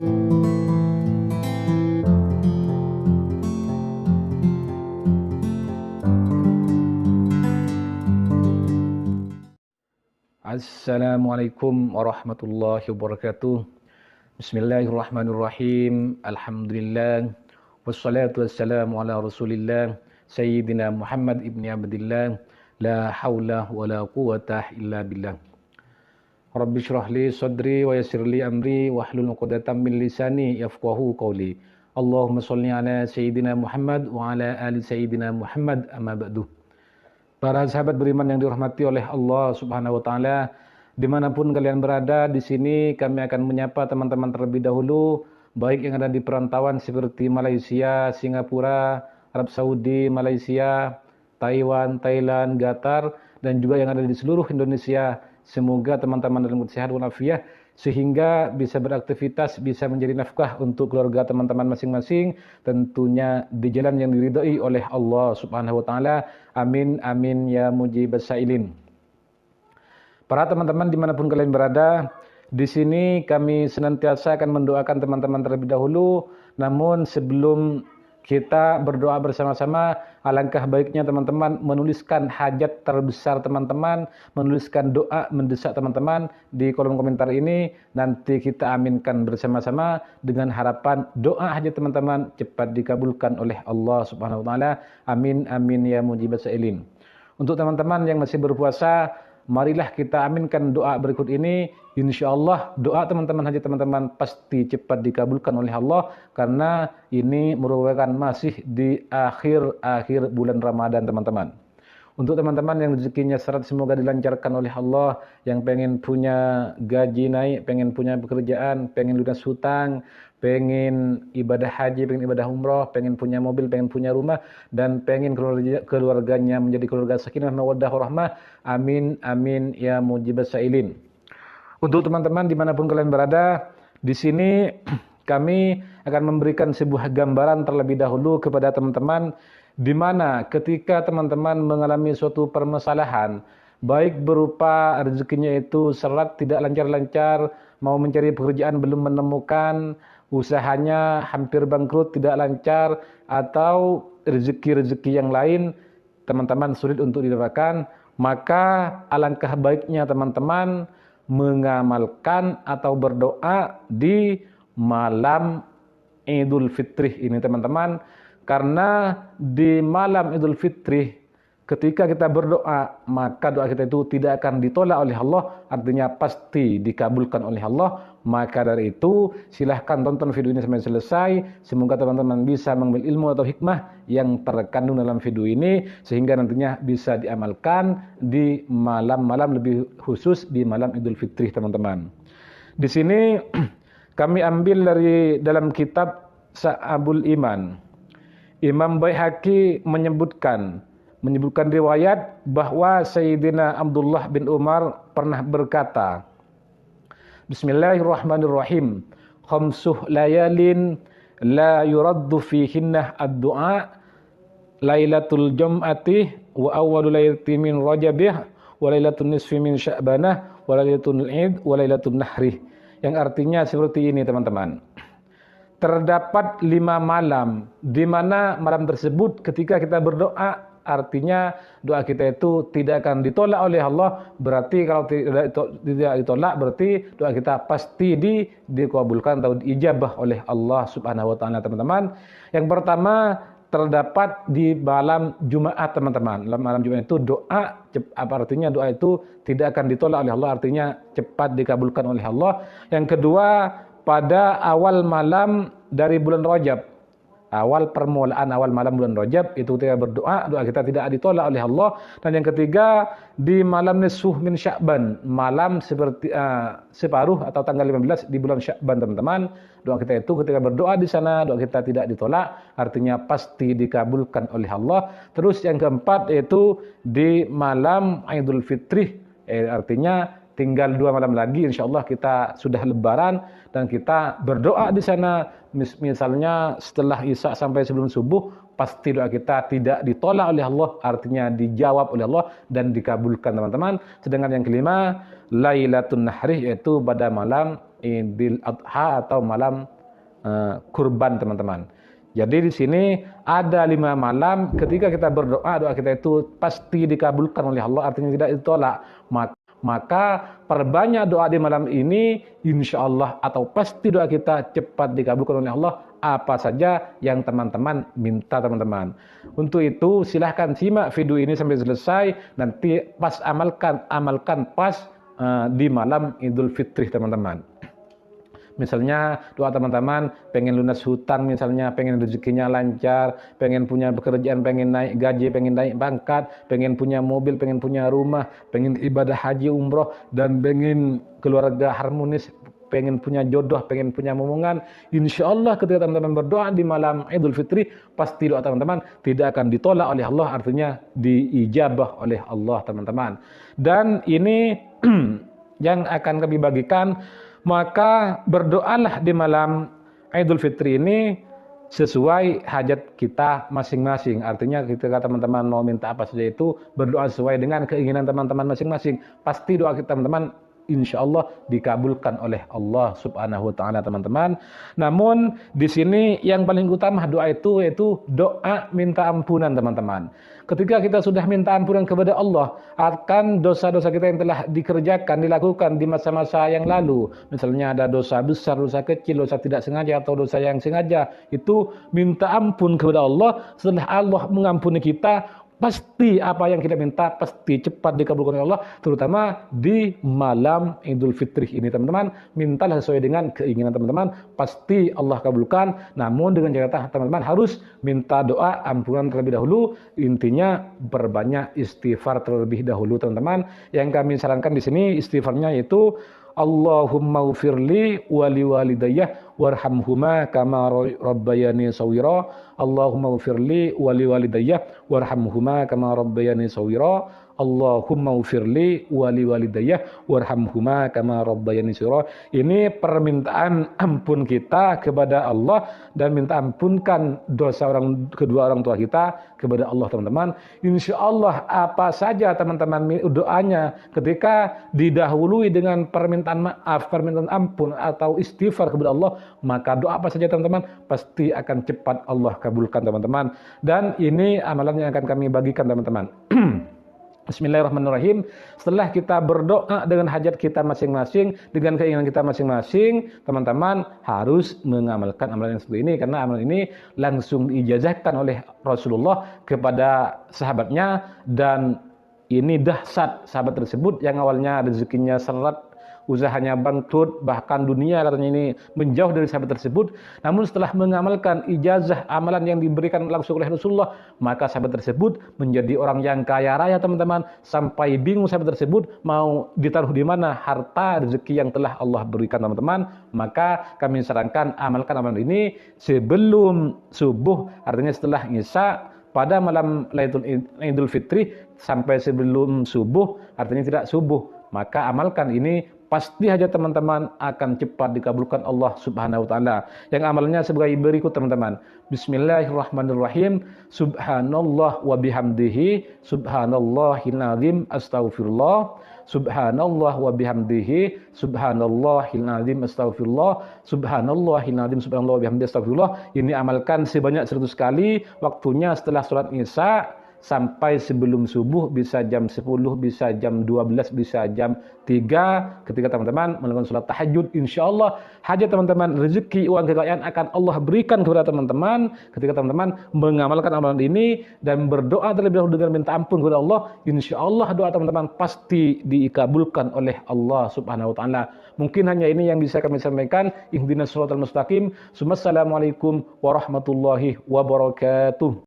Assalamualaikum warahmatullahi wabarakatuh. Bismillahirrahmanirrahim. Alhamdulillah. Wassalatu wassalamu ala Rasulillah Sayyidina Muhammad ibni Abdillah. La hawla wa la quwata illa billah. Rabbi syrah li sadri wa yassir li amri wahlul 'uqdatam min lisani yafqahu qawli. Allahumma shalli ala Sayyidina Muhammad wa ala ali Sayyidina Muhammad, amma ba'du. Para sahabat beriman yang dirahmati oleh Allah Subhanahu wa taala, dimanapun kalian berada, di sini kami akan menyapa teman-teman terlebih dahulu, baik yang ada di perantauan seperti Malaysia, Singapura, Arab Saudi, Malaysia, Taiwan, Thailand, Qatar, dan juga yang ada di seluruh Indonesia. Semoga teman-teman dalam sehat walafiat, sehingga bisa beraktivitas, bisa menjadi nafkah untuk keluarga teman-teman masing-masing, tentunya di jalan yang diridhai oleh Allah Subhanahu wa taala. Amin amin ya mujibas sailin. Para teman-teman dimanapun kalian berada, di sini kami senantiasa akan mendoakan teman-teman terlebih dahulu. Namun sebelum kita berdoa bersama-sama, alangkah baiknya teman-teman menuliskan hajat terbesar teman-teman, menuliskan doa mendesak teman-teman di kolom komentar ini. Nanti kita aminkan bersama-sama dengan harapan doa hajat teman-teman cepat dikabulkan oleh Allah Subhanahu wa taala. Amin amin ya mujibas sailin. Untuk teman-teman yang masih berpuasa, marilah kita aminkan doa berikut ini. InsyaAllah doa teman-teman hajat teman-teman pasti cepat dikabulkan oleh Allah, karena ini merupakan masih di akhir bulan Ramadan teman-teman. Untuk teman-teman yang rezekinya syarat, semoga dilancarkan oleh Allah. Yang pengen punya gaji naik, pengen punya pekerjaan, pengen lunas hutang, pengen ibadah haji, pengen ibadah umroh, pengen punya mobil, pengen punya rumah, dan pengen keluarganya menjadi keluarga sakinah mawaddah warahmah. Amin amin ya mujibas sailin. Untuk teman-teman dimanapun kalian berada, di sini kami akan memberikan sebuah gambaran terlebih dahulu kepada teman-teman, di mana ketika teman-teman mengalami suatu permasalahan, baik berupa rezekinya itu seret, tidak lancar-lancar, mau mencari pekerjaan belum menemukan, usahanya hampir bangkrut, tidak lancar, atau rezeki-rezeki yang lain teman-teman sulit untuk didapatkan, maka alangkah baiknya teman-teman mengamalkan atau berdoa di malam Idul Fitri ini teman-teman. Karena di malam Idul Fitri ketika kita berdoa, maka doa kita itu tidak akan ditolak oleh Allah, artinya pasti dikabulkan oleh Allah. Maka dari itu silahkan tonton video ini sampai selesai. Semoga teman-teman bisa mengambil ilmu atau hikmah yang terkandung dalam video ini, sehingga nantinya bisa diamalkan di malam-malam, lebih khusus di malam Idul Fitri teman-teman. Di sini kami ambil dari dalam kitab Sa'abul Iman. Imam Baihaqi menyebutkan riwayat bahwa Sayyidina Abdullah bin Umar pernah berkata, Bismillahirrahmanirrahim. Khamsuh layalin la yuraddu fihinna ad-du'a, Lailatul Jum'ati wa awwalu lailati min Rajabih wa lailatul nisfi min Sya'banah wa lailatul Id wa lailatul Nahri. Yang artinya seperti ini teman-teman. Terdapat 5 malam, di mana malam tersebut ketika kita berdoa, artinya doa kita itu tidak akan ditolak oleh Allah. Berarti kalau tidak ditolak, berarti doa kita pasti dikabulkan atau diijabah oleh Allah Subhanahu wa taala teman-teman. Yang pertama terdapat di malam Jumat teman-teman. Malam Jumat itu doa, apa artinya doa itu tidak akan ditolak oleh Allah, artinya cepat dikabulkan oleh Allah. Yang kedua, pada awal malam dari bulan Rajab, permulaan awal malam bulan Rajab, itu ketika berdoa, doa kita tidak ditolak oleh Allah. Dan yang ketiga, di malam nisfuh min Sya'ban, malam seperti separuh atau tanggal 15 di bulan Sya'ban teman-teman. Doa kita itu ketika berdoa di sana, doa kita tidak ditolak, artinya pasti dikabulkan oleh Allah. Terus yang keempat yaitu di malam Idul Fitri, artinya tinggal 2 malam lagi, insya Allah kita sudah lebaran, dan kita berdoa di sana. Misalnya setelah Isya sampai sebelum subuh, pasti doa kita tidak ditolak oleh Allah, artinya dijawab oleh Allah dan dikabulkan teman-teman. Sedangkan yang kelima, Lailatul Nahri, yaitu pada malam Idul Adha atau malam kurban teman-teman. Jadi di sini ada 5 malam ketika kita berdoa, doa kita itu pasti dikabulkan oleh Allah, artinya tidak ditolak. Maka perbanyak doa di malam ini, insya Allah atau pasti doa kita cepat dikabulkan oleh Allah, apa saja yang teman-teman minta teman-teman. Untuk itu silahkan simak video ini sampai selesai, nanti pas amalkan pas di malam Idul Fitri teman-teman. Misalnya doa teman-teman pengen lunas hutang, misalnya pengen rezekinya lancar, pengen punya pekerjaan, pengen naik gaji, pengen naik pangkat, pengen punya mobil, pengen punya rumah, pengen ibadah haji umroh, dan pengen keluarga harmonis, pengen punya jodoh, pengen punya momongan. Insya Allah ketika teman-teman berdoa di malam Idul Fitri, pasti doa teman-teman tidak akan ditolak oleh Allah, artinya diijabah oleh Allah teman-teman. Dan ini yang akan kami bagikan, maka berdoalah di malam Idul Fitri ini sesuai hajat kita masing-masing. Artinya ketika teman-teman mau minta apa saja itu berdoa sesuai dengan keinginan teman-teman masing-masing. Pasti doa kita teman-teman insya Allah dikabulkan oleh Allah Subhanahu wa taala teman-teman. Namun di sini yang paling utama doa itu yaitu doa minta ampunan teman-teman. Ketika kita sudah minta ampunan kepada Allah akan dosa-dosa kita yang telah dilakukan di masa-masa yang lalu. Misalnya ada dosa besar, dosa kecil, dosa tidak sengaja atau dosa yang sengaja, itu minta ampun kepada Allah. Setelah Allah mengampuni kita, pasti apa yang kita minta pasti cepat dikabulkan oleh Allah, terutama di malam Idul Fitri ini teman-teman. Mintalah sesuai dengan keinginan teman-teman, pasti Allah kabulkan. Namun dengan catatan teman-teman harus minta doa ampunan terlebih dahulu. Intinya berbanyak istighfar terlebih dahulu teman-teman. Yang kami sarankan di sini istighfarnya yaitu Allahumma ufirli wali walidayah warhamhuma kama rabbayani sawira. Allahumma ufirli wali walidayah warhamhuma kama rabbayani sawira. Allahumma ufirli wali walidayah warhamhuma kama rabbayani sawira. Ini permintaan ampun kita kepada Allah dan minta ampunkan dosa kedua orang tua kita kepada Allah teman-teman. Insya Allah apa saja teman-teman doanya ketika didahului dengan permintaan maaf, permintaan ampun atau istighfar kepada Allah, maka doa apa saja teman-teman pasti akan cepat Allah kabulkan teman-teman. Dan ini amalan yang akan kami bagikan teman-teman. Bismillahirrahmanirrahim. Setelah kita berdoa dengan hajat kita masing-masing, dengan keinginan kita masing-masing, teman-teman harus mengamalkan amalan yang seperti ini, karena amalan ini langsung diijazahkan oleh Rasulullah kepada sahabatnya. Dan ini dahsyat sahabat tersebut yang awalnya rezekinya seret, usahanya bangkrut, bahkan dunia katanya ini menjauh dari sahabat tersebut. Namun setelah mengamalkan ijazah amalan yang diberikan langsung oleh Rasulullah, maka sahabat tersebut menjadi orang yang kaya raya teman-teman. Sampai bingung sahabat tersebut mau ditaruh di mana harta rezeki yang telah Allah berikan teman-teman. Maka kami sarankan amalkan amalan ini sebelum subuh, artinya setelah Isya pada malam Idul Fitri sampai sebelum subuh, artinya tidak subuh. Maka amalkan ini, pasti hajat teman-teman akan cepat dikabulkan Allah Subhanahu wa taala. Yang amalnya sebagai berikut teman-teman. Bismillahirrahmanirrahim. Subhanallah wa bihamdihi, subhanallahil azim, astaghfirullah. Subhanallah wa bihamdihi, subhanallahil azim, astaghfirullah. Subhanallahil azim, subhanallah wa bihamdihi, astaghfirullah. Ini amalkan sebanyak 100 kali. Waktunya setelah sholat Isya sampai sebelum subuh, bisa jam 10, bisa jam 12, bisa jam 3 ketika teman-teman melakukan sholat tahajud. Insya Allah hajat teman-teman, rezeki, uang, kekayaan akan Allah berikan kepada teman-teman ketika teman-teman mengamalkan amalan ini dan berdoa terlebih dahulu dengan minta ampun kepada Allah. Insya Allah doa teman-teman pasti dikabulkan oleh Allah Subhanahu wa taala. Mungkin hanya ini yang bisa kami sampaikan. Ihdinas shiratal mustaqim. Assalamualaikum warahmatullahi wabarakatuh.